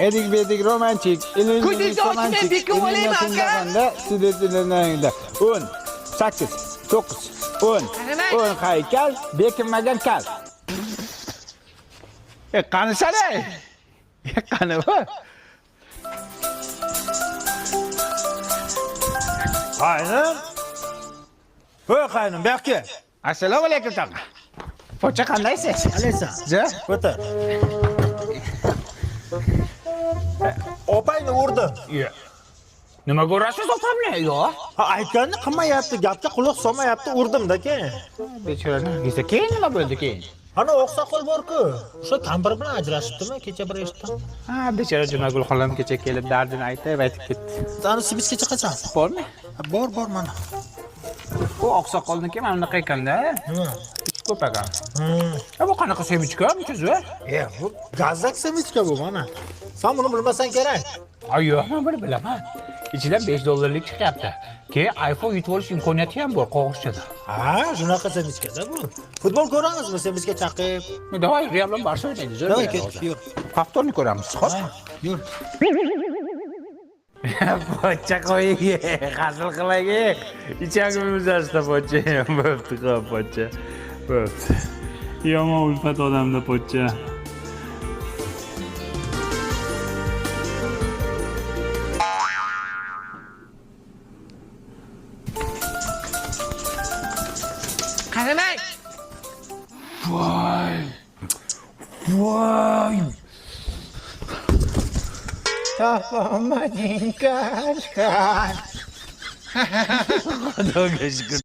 edik romantik, Ko'zingizni ochmay bekib olayman aka. Siz 10, 8, 9, 10, 10 haykal, bekinmagan kal. Qani sana? Qani bu? Qaynim. Voy qaynim, bu yoqqa. Assalomu alaykum tog'a. Pocha qandaysiz? Alaysan. Ja? O'tir. Opayni urdim. Nima ko'rasiz opamni? Yo'q. Ha, aytganni qilmayapti, gapga quloq solmayapti, urdim-da keyin. Bechora nargiza, keyin nima bo'ldi keyin? Ana oqsoqol bor-ku. O'sha kampir bilan ajrashibdimi? Kecha bir eshitdim. Ha, bechora Junagul xolam kecha kelib dardini aytib ketdi. Ana Sibisgacha qachon? Bormi? Bor mana. U oqsoqolniki mana bunaqa ekanda. Nima? Ichi ko'p ekan. Bu qanaqa semichka, muchizlar? Bu gazdak semichka bu mana. Sen buni bilmasan kerak. Yo'q, men buni bilaman. Ichidan $5 chiqyapti. Keyin iPhone yutib olish imkoniyati ham bor qo'g'ishchada. Ha, shunaqa semichkada bu. Futbol ko'ramizmi semichka chaqib? Davay, Real bilan Barsa o'ynaydi. Davay, yur. Haftorni ko'ramiz, xo'p? Yur. Pocha qo'ying, hazil qiling. Ichagimiz asta pocha ham bo'pti, xo'p, pocha. Bo'pti. Yomon ulfat odamda pocha. Qaramang. Voy. Tapamadin kaç. Xudoga shukr.